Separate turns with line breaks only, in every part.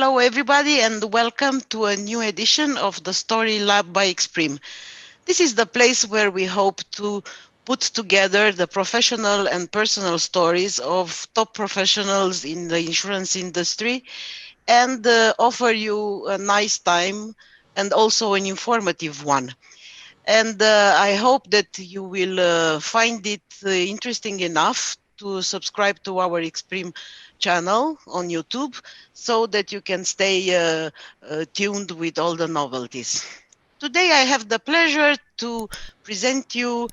Hello, everybody, and welcome to a new edition of the Story Lab by XPRIMM. This is the place where we hope to put together the professional and personal stories of top professionals in the insurance industry and offer you a nice time and also an informative one. And I hope that you will find it interesting enough to subscribe to our XPRIMM channel on YouTube so that you can stay tuned with all the novelties. Today I have the pleasure to present you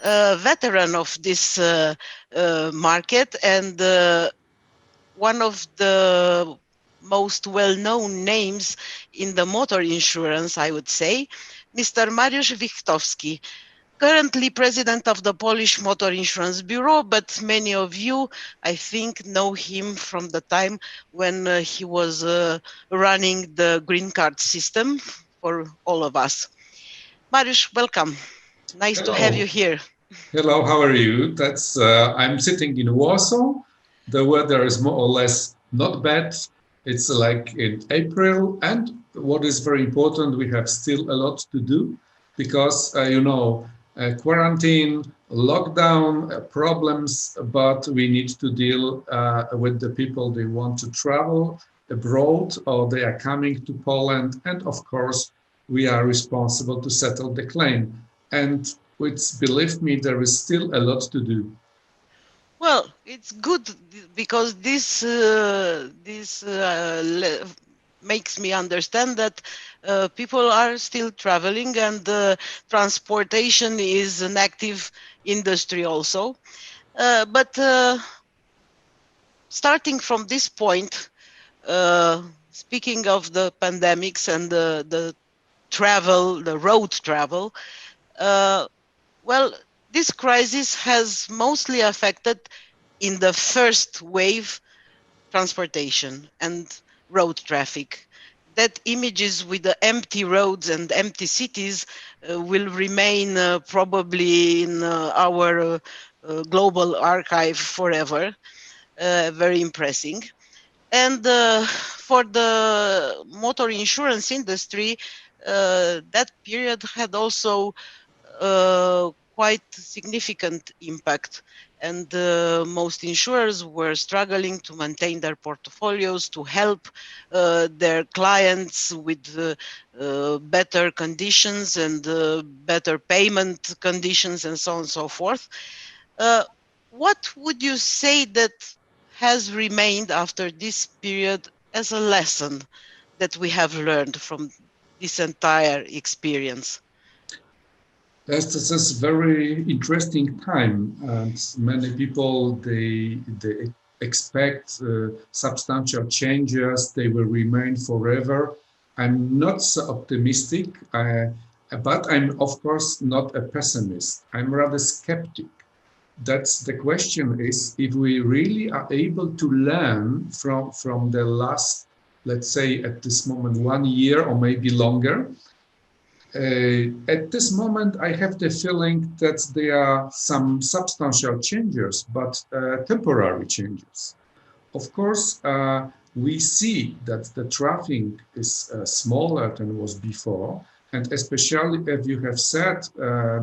a veteran of this market and one of the most well-known names in the motor insurance, I would say, Mr. Mariusz WICHTOWSKI, currently president of the Polish Motor Insurers Bureau, but many of you, I think, know him from the time when he was running the green card system for all of us. Mariusz, welcome. Nice to have you here.
Hello, how are you? I'm sitting in Warsaw. The weather is more or less not bad. It's like in April, and what is very important, we have still a lot to do because, quarantine, lockdown, problems, but we need to deal with the people they want to travel abroad or they are coming to Poland. And of course, we are responsible to settle the claim. And which, believe me, there is still a lot to do.
Well, it's good because this makes me understand that people are still traveling and transportation is an active industry also. But starting from this point, speaking of the pandemics and the travel, the road travel, well, this crisis has mostly affected in the first wave transportation and road traffic. That images with the empty roads and empty cities will remain probably in our global archive forever. Very impressive. And for the motor insurance industry, that period had also quite significant impact, and most insurers were struggling to maintain their portfolios, to help their clients with better conditions and better payment conditions and so on and so forth. What would you say that has remained after this period as a lesson that we have learned from this entire experience?
Yes, this is very interesting time, and many people they expect substantial changes. They will remain forever. I'm not so optimistic, but I'm of course not a pessimist. I'm rather skeptic. That's the question: is if we really are able to learn from the last, let's say, at this moment, 1 year or maybe longer. At this moment, I have the feeling that there are some substantial changes, but temporary changes. Of course, we see that the traffic is smaller than was before, and especially, as you have said,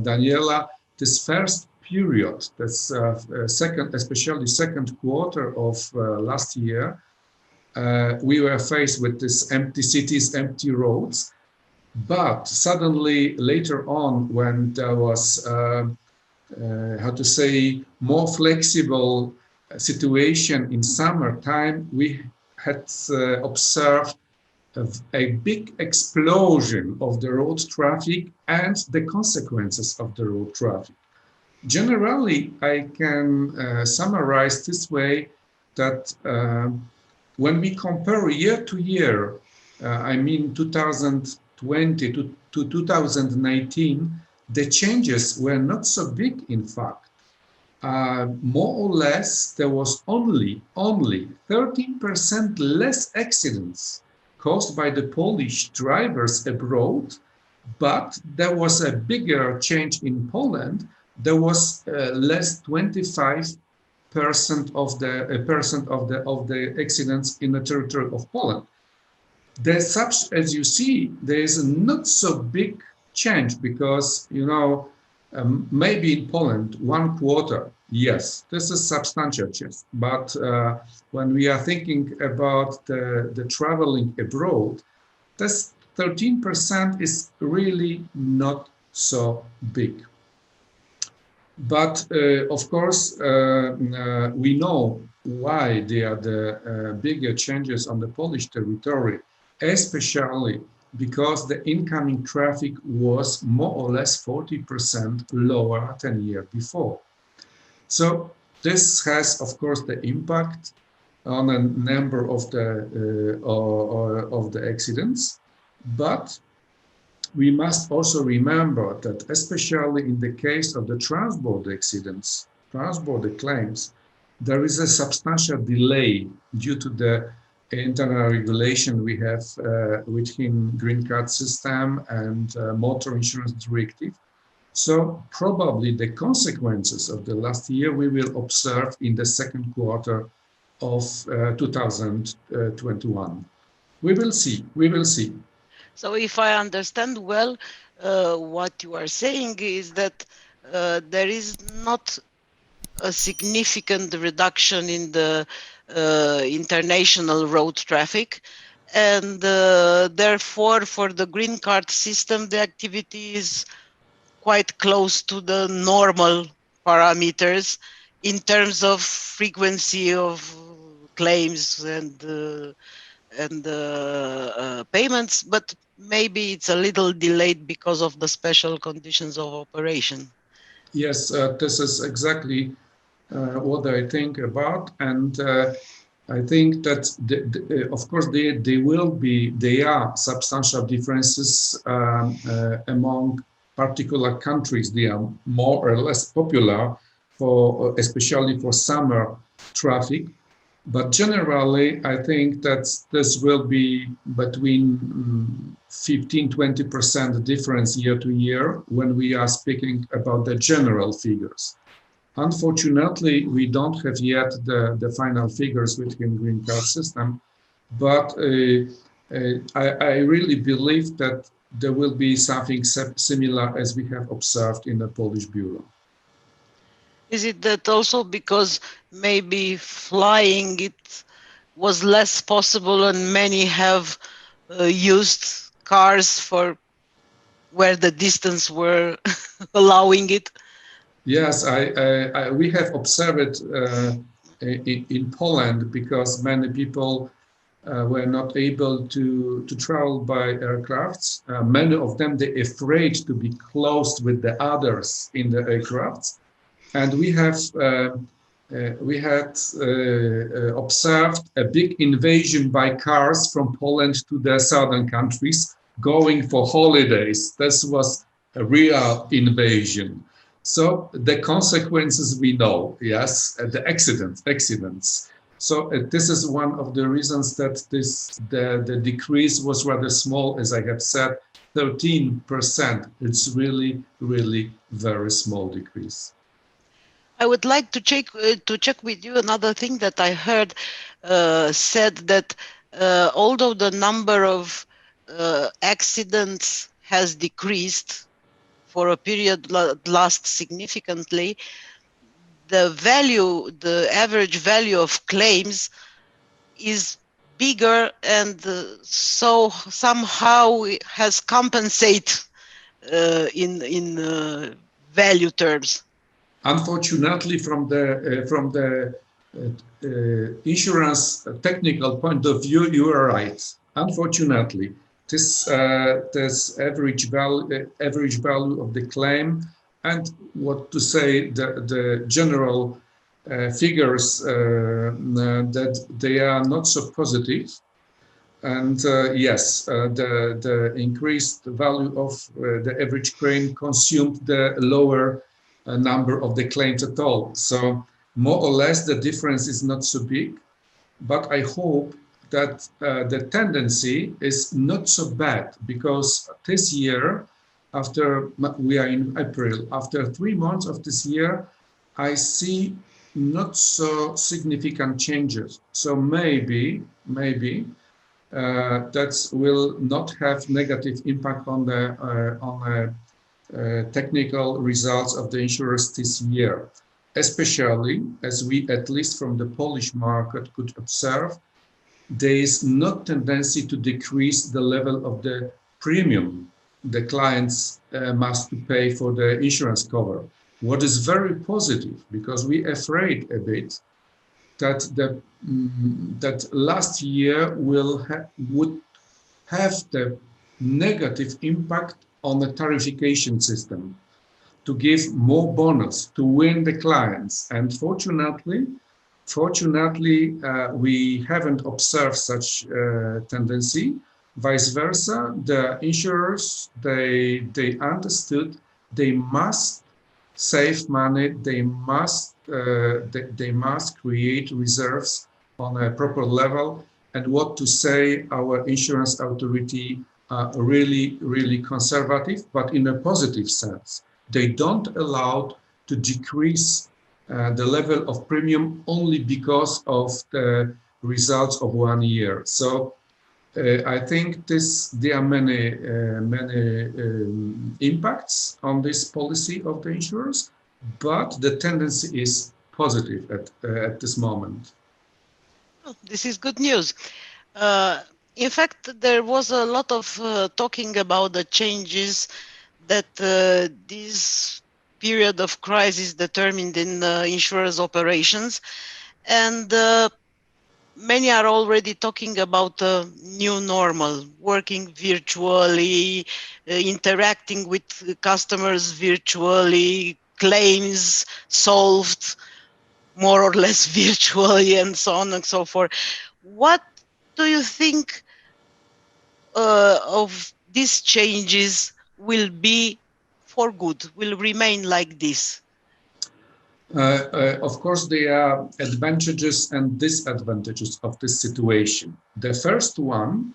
Daniela, this first period, that's especially second quarter of last year, we were faced with this empty cities, empty roads. But suddenly, later on, when there was, more flexible situation in summertime, we had observed a big explosion of the road traffic and the consequences of the road traffic. Generally, I can summarize this way that when we compare year to year, I mean 2020 to 2019, the changes were not so big, in fact. More or less, there was only 13% less accidents caused by the Polish drivers abroad, but there was a bigger change in Poland. There was less 25% of the accidents in the territory of Poland. There's such, as you see, there is a not so big change because, maybe in Poland, 1 quarter, yes, this is substantial change. But when we are thinking about the traveling abroad, this 13% is really not so big. But of course, we know why there are the bigger changes on the Polish territory, especially because the incoming traffic was more or less 40% lower than the year before. So this has, of course, the impact on a number of the accidents, but we must also remember that, especially in the case of the transborder accidents, transborder claims, there is a substantial delay due to the internal regulation we have within Green Card system and Motor Insurance Directive. So probably the consequences of the last year we will observe in the second quarter of 2021. We will see, we will see.
So if I understand well, what you are saying is that there is not a significant reduction in the international road traffic, and therefore for the green card system the activity is quite close to the normal parameters in terms of frequency of claims and payments, but maybe it's a little delayed because of the special conditions of operation.
Yes, this is exactly what I think about, and I think that of course there are substantial differences among particular countries. They are more or less popular for, especially for summer traffic. But generally, I think that this will be between 15–20% difference year to year when we are speaking about the general figures. Unfortunately, we don't have yet the final figures within Green Card system, but I really believe that there will be something similar as we have observed in the Polish Bureau.
Is it that also because maybe flying it was less possible and many have used cars for where the distance were allowing it?
Yes, we have observed it in Poland because many people were not able to travel by aircrafts. Many of them, they're afraid to be close with the others in the aircrafts. And we had observed a big invasion by cars from Poland to the southern countries going for holidays. This was a real invasion. So the consequences we know, yes, the accidents. So this is one of the reasons that the decrease was rather small, as I have said, 13%. It's really, really very small decrease.
I would like to check with you another thing that I heard said that although the number of accidents has decreased for a period last significantly, the average value of claims is bigger, and so somehow it has compensated in value terms.
Unfortunately, from the insurance technical point of view, you are right. Unfortunately, this average value of the claim, and what to say, the general figures that they are not so positive. And yes, the increased value of the average claim consumed the lower number of the claims at all. So more or less the difference is not so big, but I hope that the tendency is not so bad, because this year, after we are in April, after 3 months of this year, I see not so significant changes. So maybe that will not have negative impact on the technical results of the insurers this year, especially as we, at least from the Polish market, could observe there is no tendency to decrease the level of the premium the clients must pay for the insurance cover. What is very positive, because we afraid a bit that that last year would have the negative impact on the tarification system to give more bonus to win the clients. And fortunately, we haven't observed such tendency. Vice versa, the insurers, they understood they must save money, they must create reserves on a proper level. And what to say, our insurance authority are really conservative, but in a positive sense. They don't allow to decrease the level of premium only because of the results of 1 year. So I think there are many impacts on this policy of the insurers, but the tendency is positive at this moment.
Oh, this is good news. Uh, in fact, there was a lot of talking about the changes that this period of crisis determined in insurers' operations, and many are already talking about a new normal, working virtually, interacting with customers virtually, claims solved more or less virtually, and so on and so forth. What do you think of these changes will be for good, will remain like this?
Of course, there are advantages and disadvantages of this situation. The first one,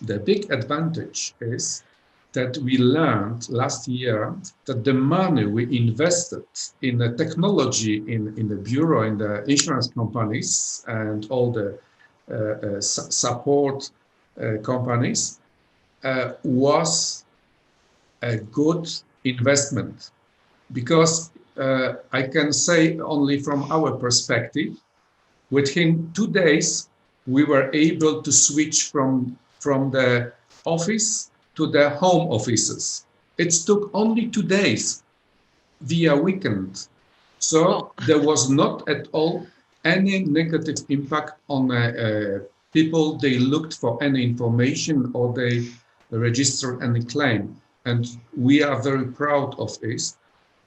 the big advantage is that we learned last year that the money we invested in the technology in the bureau, in the insurance companies and all the support companies was a good investment, because I can say only from our perspective, within 2 days, we were able to switch from the office to the home offices. It took only 2 days via weekend. So there was not at all any negative impact on people. They looked for any information or they registered any claim. And we are very proud of this.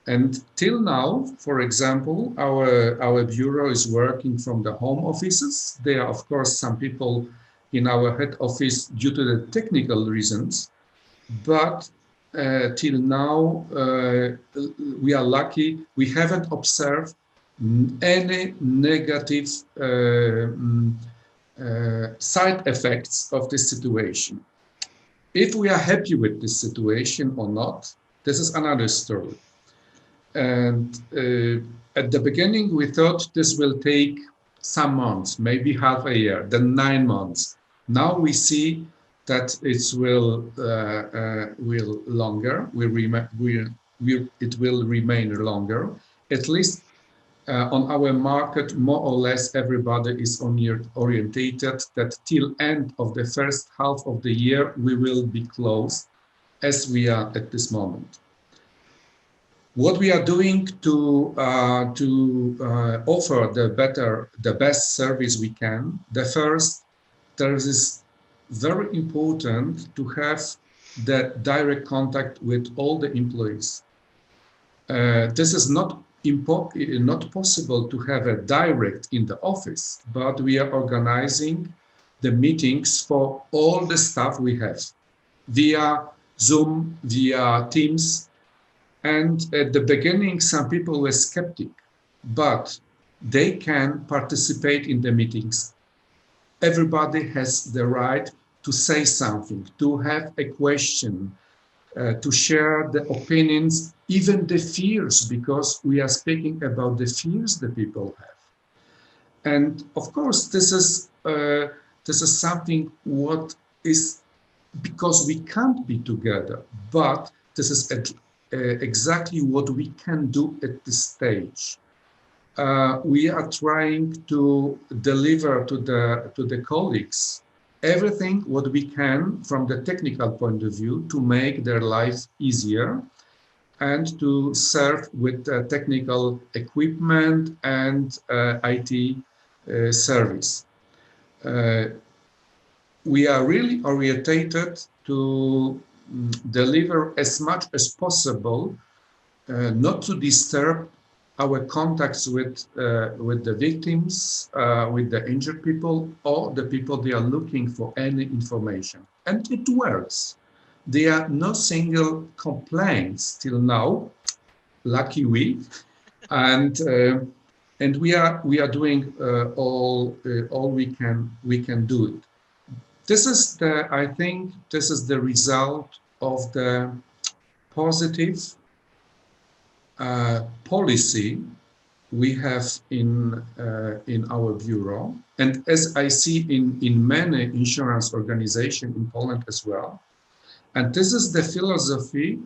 And till now, for example, our bureau is working from the home offices. There are, of course, some people in our head office due to the technical reasons, but till now, we are lucky. We haven't observed any negative side effects of this situation. If we are happy with this situation or not, this is another story. And at the beginning, we thought this will take some months, maybe half a year, then 9 months. Now we see that it will longer. It will remain longer. At least on our market, more or less everybody is orientated that till end of the first half of the year we will be closed, as we are at this moment. What we are doing to offer the best service we can. The first, there is very important to have the direct contact with all the employees. This is not possible to have a direct in the office, but we are organizing the meetings for all the staff we have via Zoom, via Teams. And at the beginning, some people were skeptic, but they can participate in the meetings. Everybody has the right to say something, to have a question, to share the opinions, even the fears, because we are speaking about the fears the people have. And of course, this This is something what is because we can't be together, but this is exactly what we can do at this stage. We are trying to deliver to the colleagues everything what we can from the technical point of view to make their lives easier and to serve with technical equipment and IT service. We are really orientated to deliver as much as possible, not to disturb our contacts with the victims, with the injured people, or the people they are looking for any information. And it works. There are no single complaints till now, lucky we, and we are doing all we can do it. This is I think this is the result of the positive policy we have in our bureau, and as I see in many insurance organizations in Poland as well. And this is the philosophy.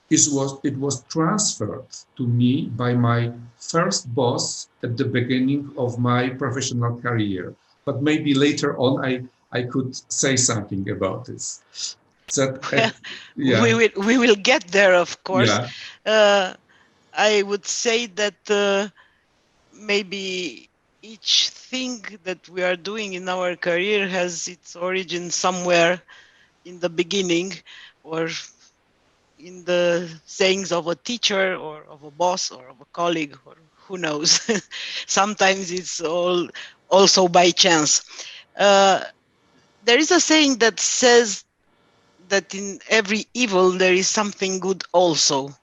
It was transferred to me by my first boss at the beginning of my professional career. But maybe later on I could say something about this. That,
yeah. We will get there, of course.
Yeah.
I would say that maybe each thing that we are doing in our career has its origin somewhere in the beginning, or in the sayings of a teacher or of a boss or of a colleague, or who knows. Sometimes it's also by chance. There is a saying that says that in every evil there is something good also.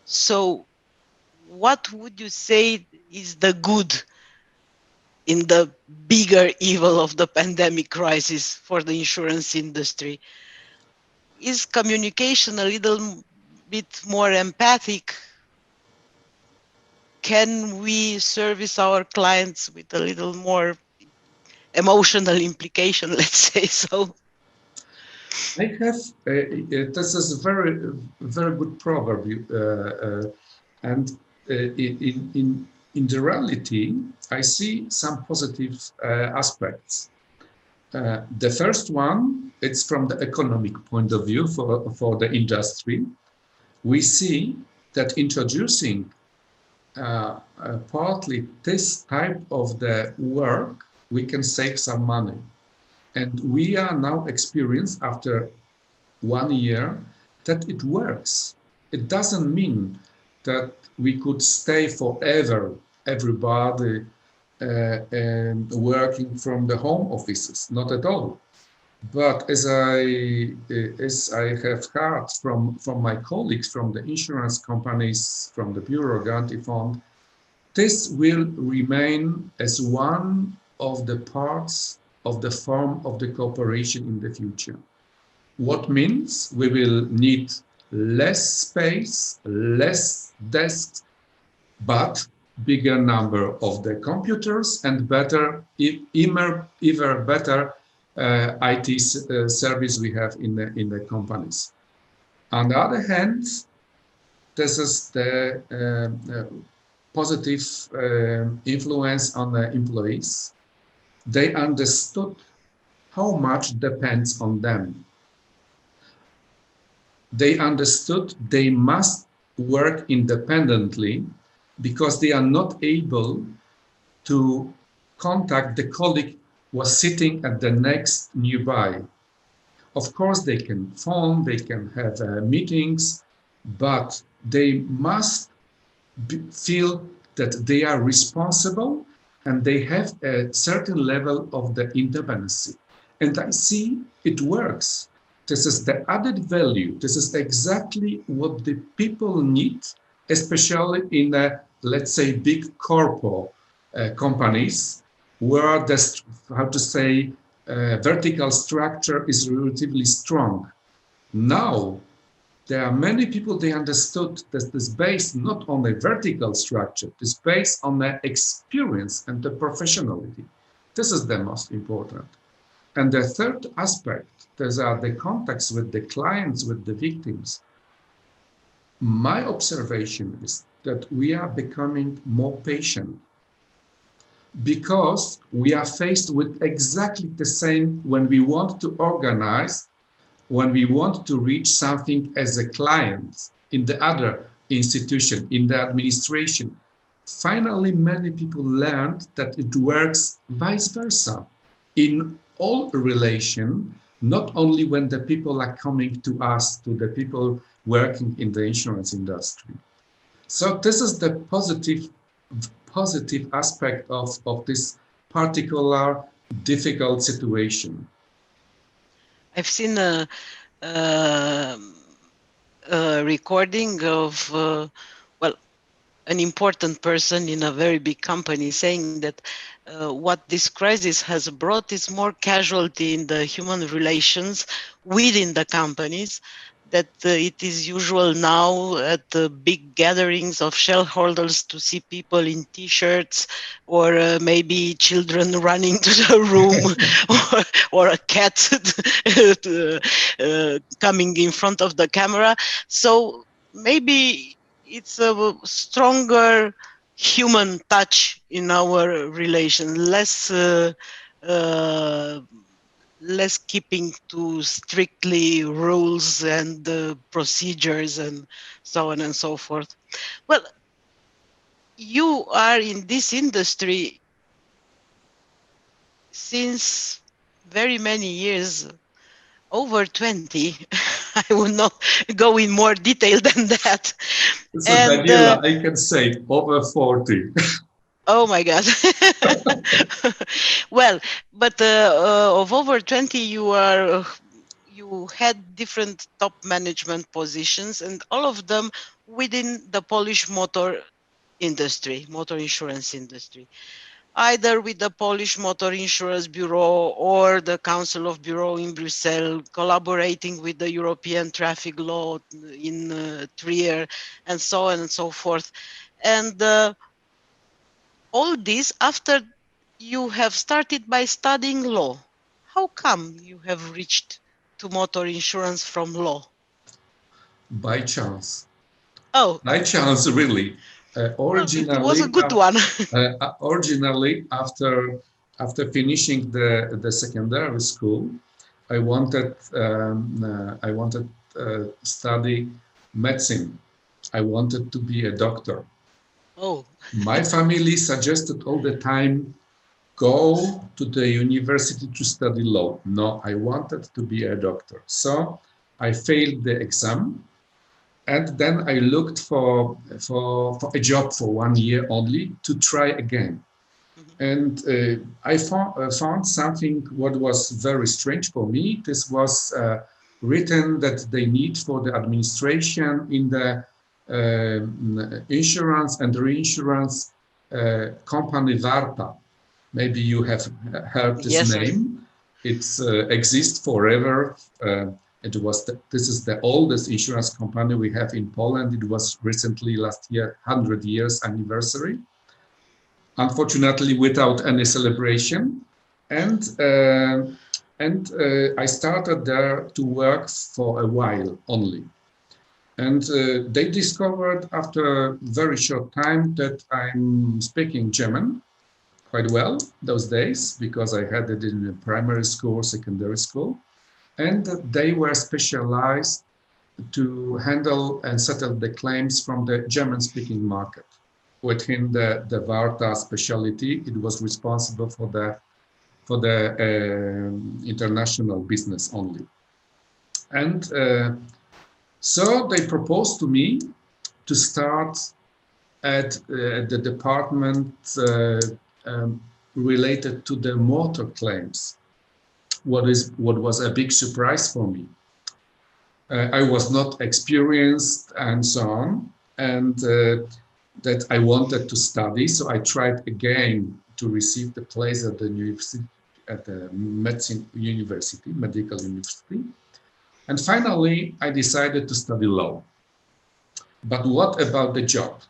So what would you say is the good in the bigger evil of the pandemic crisis for the insurance industry? Is communication a little bit more empathic? Can we service our clients with a little more emotional implication, let's say so?
I have, this is a very good proverb. And in the reality, I see some positive aspects. The first one, it's from the economic point of view for the industry. We see that introducing partly this type of the work, we can save some money. And we are now experienced after 1 year that it works. It doesn't mean that we could stay forever, everybody and working from the home offices, not at all. But as I have heard from my colleagues from the insurance companies, from the Bureau Guarantee Fund, this will remain as one of the parts of the form of the cooperation in the future. What means we will need less space, less desks, but bigger number of the computers and better, even better IT service we have in the companies. On the other hand, this is the positive influence on the employees. They understood how much depends on them. They understood they must work independently because they are not able to contact the colleague who was sitting at the next nearby. Of course, they can phone, they can have meetings, but they must feel that they are responsible and they have a certain level of the independence. And I see it works. This is the added value. This is exactly what the people need, especially in, let's say, big corporate companies, where the, how to say, vertical structure is relatively strong. Now, there are many people, they understood that this based not on a vertical structure, this based on the experience and the professionality. This is the most important. And the third aspect, those are the contacts with the clients, with the victims. My observation is that we are becoming more patient because we are faced with exactly the same when we want to organize, when we want to reach something as a client in the other institution, in the administration. Finally, many people learned that it works vice versa in all relation, not only when the people are coming to us, to the people working in the insurance industry. So this is the positive aspect of this particular difficult situation.
I've seen uh, a recording of, well, an important person in a very big company saying that what this crisis has brought is more casualty in the human relations within the companies, that it is usual now at the big gatherings of shareholders to see people in t-shirts, or maybe children running to the room, or a cat coming in front of the camera. So maybe it's a stronger human touch in our relation, uh, less keeping to strictly rules and procedures and so on and so forth. Well, you are in this industry since very many years, over 20. I will not go in more detail than that.
So
And
Daniela, I can say over 40.
oh my God. Well, but of over 20, you had different top management positions, and all of them within the Polish motor industry, motor insurance industry, either with the Polish Motor Insurers Bureau or the Council of Bureau in Brussels, collaborating with the European traffic law in Trier, and so on and so forth. And all this after you have started by studying law. How come you have reached to motor insurance from law?
By chance.
Oh,
By chance, really.
well, it was a good one.
Originally, after finishing the secondary school, I wanted study medicine. I wanted to be a doctor.
Oh,
My family suggested all the time, go to the university to study law. No, I wanted to be a doctor. So I failed the exam, and then I looked for a job for 1 year only to try again.
mhm.
And I found something what was very strange for me. This was written that they need for the administration in the insurance and reinsurance company Varta. Maybe you have heard this
Yes, yes.
name. It exists forever. This is the oldest insurance company we have in Poland. It was recently last year 100 years anniversary, unfortunately without any celebration. And I started there to work for a while only. And they discovered after a very short time that I'm speaking German quite well those days, because I had it in primary school, secondary school. And they were specialized to handle and settle the claims from the German-speaking market. Within the Varta specialty, it was responsible for the international business only. And so they proposed to me to start at the department related to the motor claims. What was a big surprise for me. I was not experienced and so on, and that I wanted to study. So I tried again to receive the place at the university, at the medicine university, medical university. And finally, I decided to study law. But what about the job?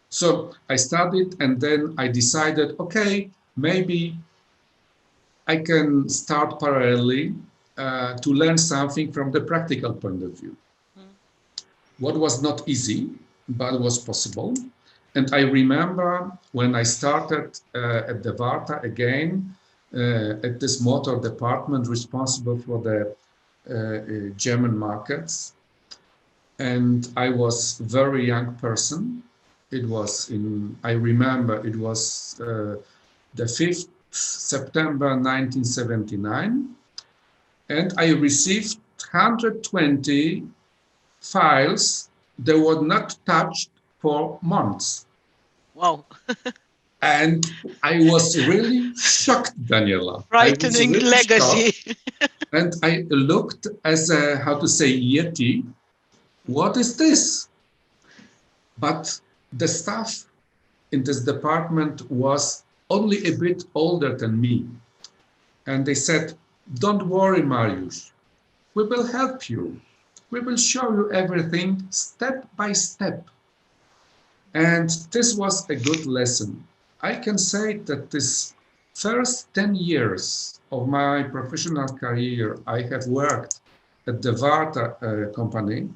So I studied, and then I decided, okay, maybe I can start parallelly to learn something from the practical point of view.
Mm.
What was not easy, but was possible. And I remember when I started at the Warta again, at this motor department responsible for the German markets. And I was a very young person. It was I remember it was the 5th September 1979. And I received 120 files that were not touched for months.
Wow.
And I was really shocked, Daniela. I was
Frightening
really
legacy.
shocked. And I looked as a, how to say, Yeti. What is this? But the staff in this department was only a bit older than me. And they said, don't worry, Mariusz. We will help you. We will show you everything step by step. And this was a good lesson. I can say that this first 10 years of my professional career, I have worked at the Warta company.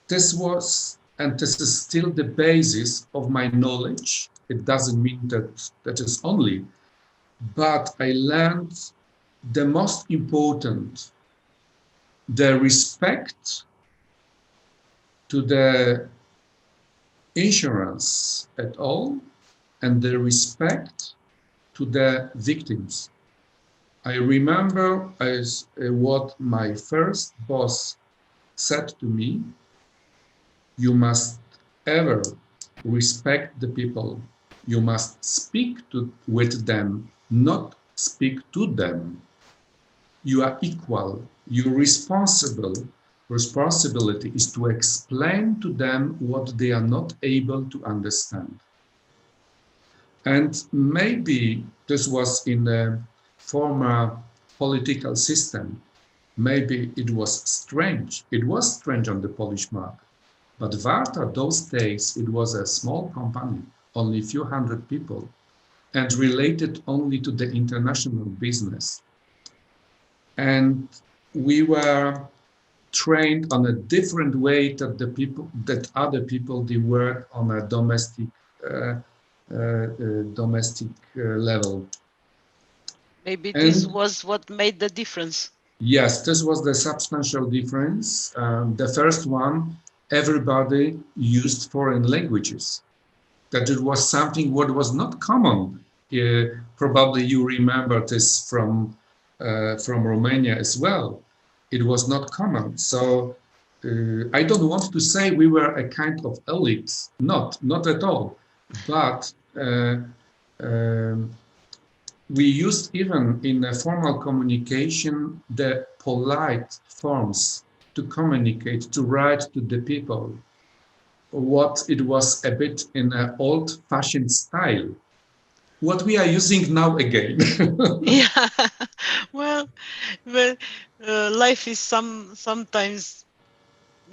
This was, and this is still the basis of my knowledge. It doesn't mean that that is only, but I learned the most important, the respect to the insurance at all, and the respect to the victims. I remember as what my first boss said to me, you must ever respect the people. You must speak with them, not speak to them. You are equal. Your responsibility is to explain to them what they are not able to understand. And maybe this was in a former political system. Maybe it was strange. It was strange on the Polish market. But Warta, those days, it was a small company, only a few hundred people, and related only to the international business. And we were trained on a different way that other people they work on a domestic level.
Maybe this
And
was what made the difference.
yes, this was the substantial difference. The first one, everybody used foreign languages. That it was something what was not common. Probably you remember this from Romania as well. It was not common. So I don't want to say we were a kind of elite. Not at all. But we used even in a formal communication the polite forms to communicate, to write to the people. What it was a bit in an old-fashioned style. What we are using now again.
Yeah. Well, well, life is sometimes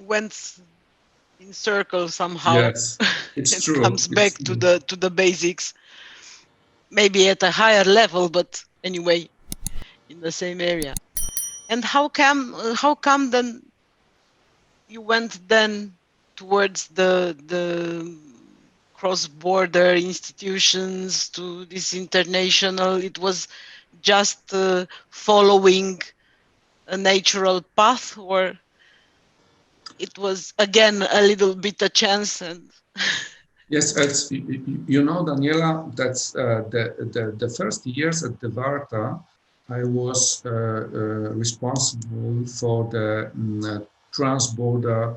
went in circles somehow.
Yes, it's
It
true.
comes back to the basics, maybe at a higher level, but anyway, in the same area. And how come then you went then towards the cross-border institutions to this international? It was just following a natural path, or it was again a little bit a chance? And
Yes, you know, Daniela, that's the first years at the Warta, I was responsible for the trans-border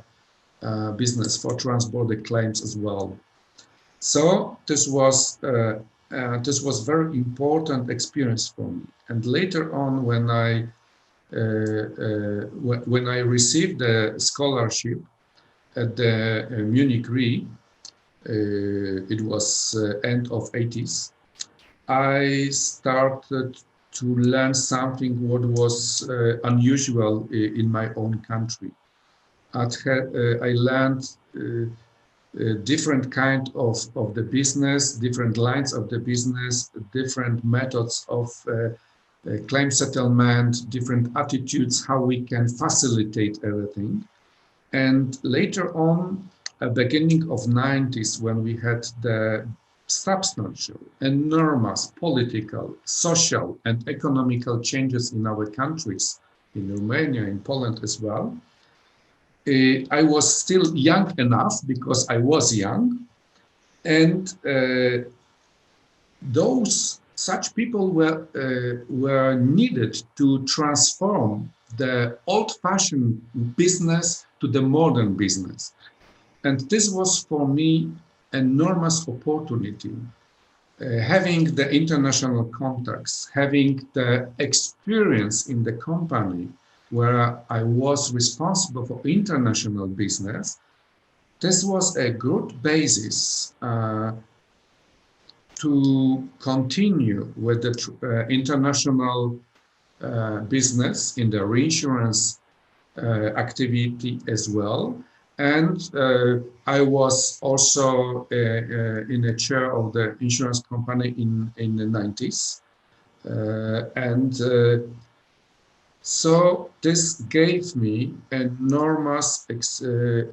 business, for trans-border claims as well. So this was very important experience for me. And later on, when I received the scholarship at the Munich Re, it was end of 80s. I started to learn something what was unusual in my own country. I learned different kind of the business, different lines of the business, different methods of claim settlement, different attitudes, how we can facilitate everything. And later on, beginning of 90s, when we had the substantial, enormous political, social, and economical changes in our countries, in Romania, in Poland as well, I was still young enough because I was young, and such people were needed to transform the old-fashioned business to the modern business. And this was for me enormous opportunity. Having the international contacts, having the experience in the company where I was responsible for international business, this was a good basis to continue with the international business in the reinsurance activity as well. And I was also in a chair of the insurance company in the 90s. So this gave me enormous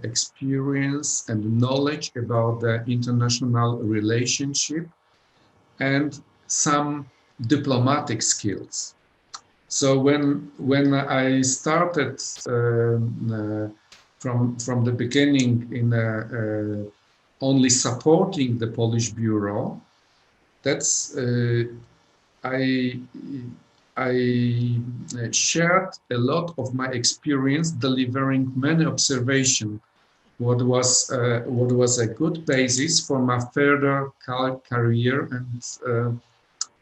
experience and knowledge about the international relationship and some diplomatic skills. So when I started from the beginning in only supporting the Polish Bureau, that's I shared a lot of my experience delivering many observations. What was a good basis for my further career and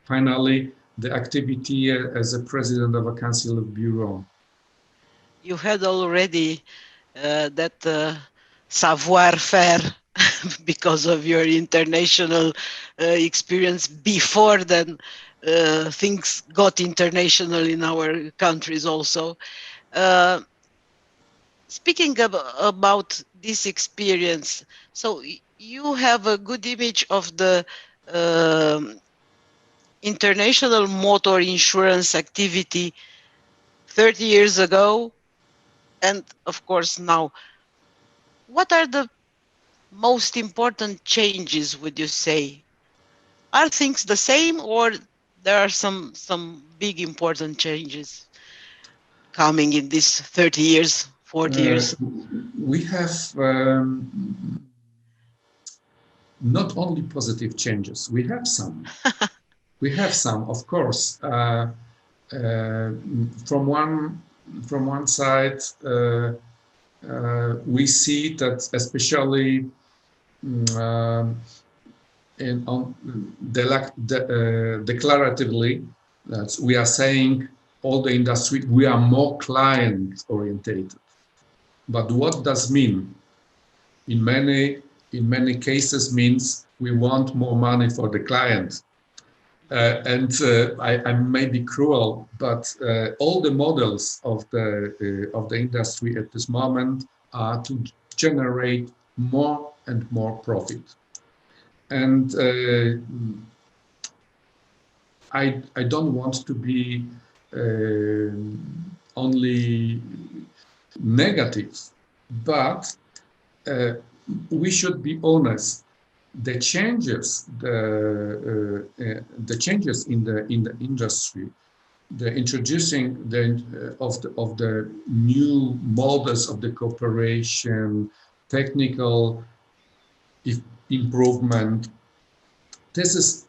finally the activity as a president of a council of bureau.
You had already that savoir-faire because of your international experience before then things got international in our countries also. Speaking about this experience, so you have a good image of the international motor insurance activity 30 years ago and of course now. What are the most important changes, would you say? Are things the same or there are some big important changes coming in these 30 years, 40 years?
We have not only positive changes, we have some. We have some, of course. From one side, we see that especially declaratively, that we are saying all the industry, we are more client orientated. But what does mean? In many cases means we want more money for the client. I may be cruel, but all the models of the industry at this moment are to generate more and more profit. And I don't want to be only negative, but we should be honest. The changes in the industry, the introducing of the new models of the cooperation, technical improvement. This is,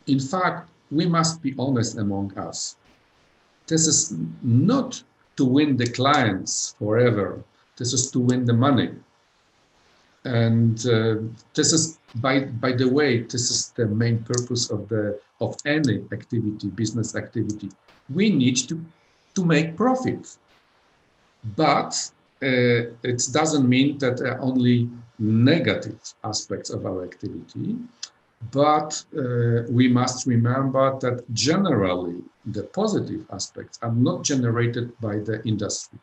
in fact, we must be honest among us. This is not to win the clients forever. This is to win the money. And this is, by the way, this is the main purpose of any activity, business activity. We need to make profit, but it doesn't mean that there are only negative aspects of our activity. But we must remember that generally the positive aspects are not generated by the industry.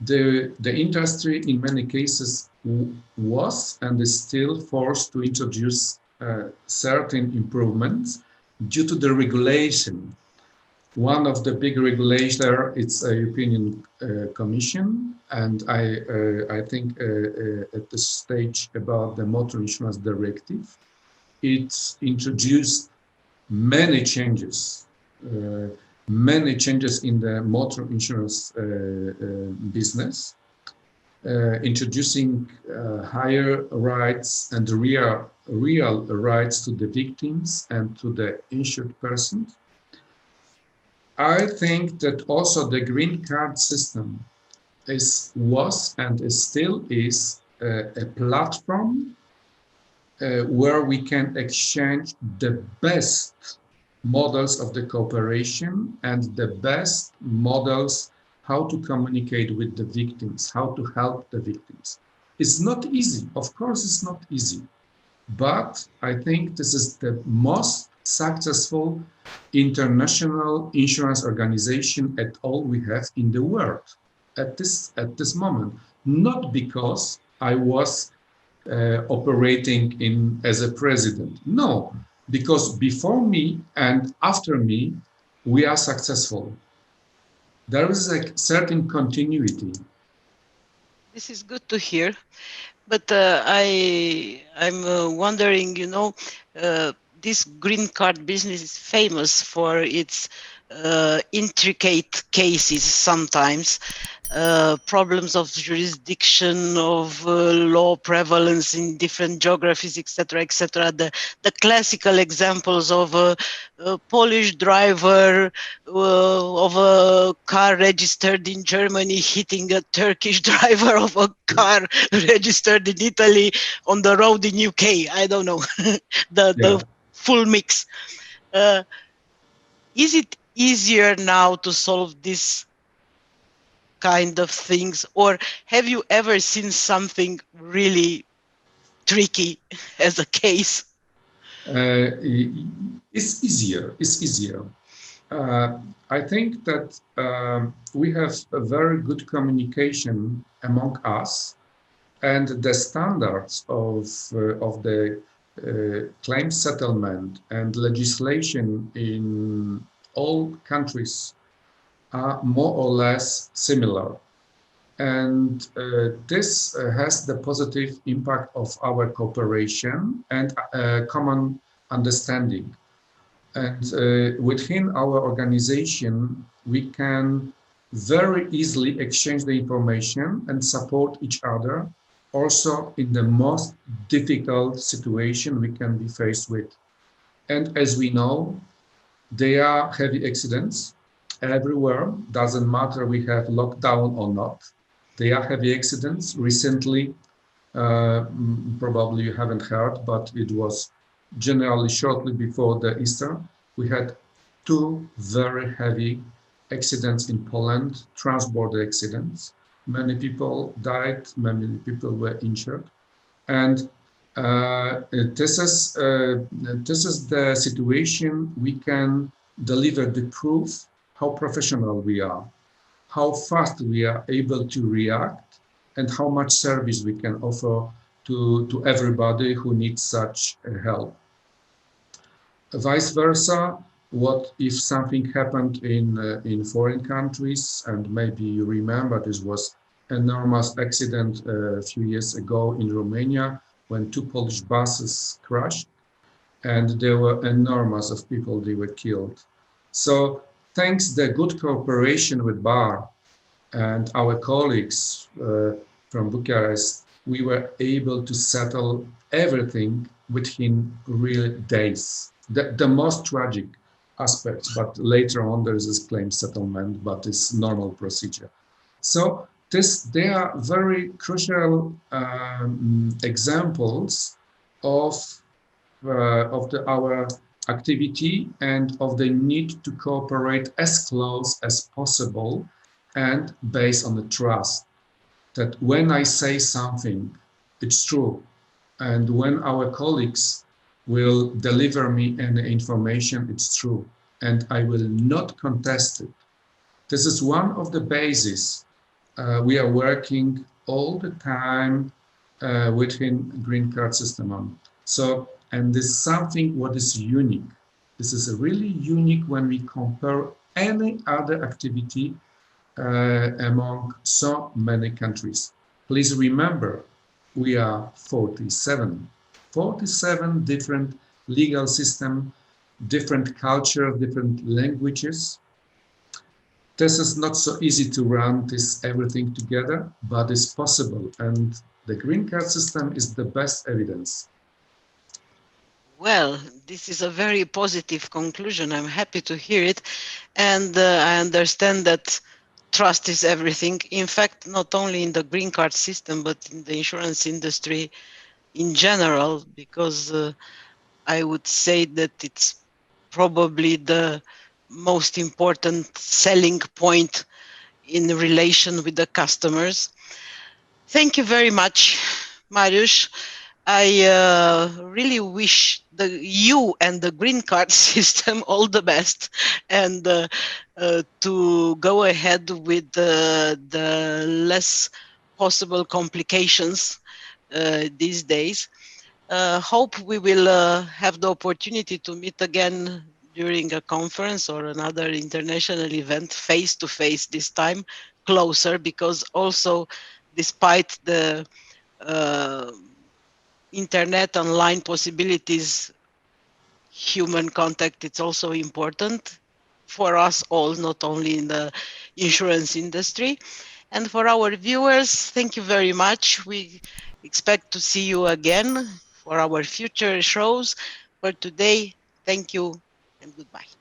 The industry in many cases was and is still forced to introduce certain improvements due to the regulation. One of the big regulator, it's a European Commission, and I think at the stage about the Motor Insurance Directive, it's introduced many changes, in the motor insurance business, introducing higher rights and real rights to the victims and to the insured persons. I think that also the green card system was and still is a platform where we can exchange the best models of the cooperation and the best models how to communicate with the victims, how to help the victims. It's not easy, of course it's not easy, but I think this is the most successful international insurance organization at all we have in the world at this moment. Not because I was operating as a president. No, because before me and after me, we are successful. There is a certain continuity.
This is good to hear. But I'm wondering, this green card business is famous for its intricate cases sometimes, problems of jurisdiction, of law prevalence in different geographies, etc., etc. The classical examples of a Polish driver of a car registered in Germany hitting a Turkish driver of a car registered in Italy on the road in UK. I don't know, the full mix. Is it easier now to solve this kind of things, or have you ever seen something really tricky as a case?
It's easier. It's easier. I think that we have a very good communication among us, and the standards of the claim settlement and legislation in all countries are more or less similar. And this has the positive impact of our cooperation and common understanding. And within our organization, we can very easily exchange the information and support each other, also in the most difficult situation we can be faced with. And as we know, there are heavy accidents everywhere. Doesn't matter we have lockdown or not. There are heavy accidents. Recently, probably you haven't heard, but it was generally shortly before the Easter, we had 2 very heavy accidents in Poland, trans-border accidents. Many people died, many people were injured. And this is the situation we can deliver the proof how professional we are, how fast we are able to react, and how much service we can offer to everybody who needs such help. Vice versa, what if something happened in foreign countries, and maybe you remember this was an enormous accident a few years ago in Romania when 2 Polish buses crashed, and there were enormous of people, they were killed. So thanks the good cooperation with BAR and our colleagues from Bucharest, we were able to settle everything within real days. The most tragic aspects, but later on there is this claim settlement, but it's normal procedure. So they are very crucial examples of our activity and of the need to cooperate as close as possible and based on the trust that when I say something, it's true. And when our colleagues will deliver me any information, it's true. And I will not contest it. This is one of the bases we are working all the time within green card system on. And this is something what is unique. This is really unique when we compare any other activity among so many countries. Please remember, we are 47 different legal systems, different culture, different languages. This is not so easy to run this everything together, but it's possible. And the green card system is the best evidence.
Well, this is a very positive conclusion. I'm happy to hear it. And I understand that trust is everything. In fact, not only in the green card system, but in the insurance industry in general, because I would say that it's probably the most important selling point in relation with the customers. Thank you very much, Mariusz. I really wish you and the green card system all the best, and to go ahead with the less possible complications these days. Hope we will have the opportunity to meet again during a conference or another international event face to face this time, closer, because also despite the uh, internet online possibilities, human contact, it's also important for us all, not only in the insurance industry. And for our viewers, thank you very much. We expect to see you again for our future shows. For today, thank you and goodbye.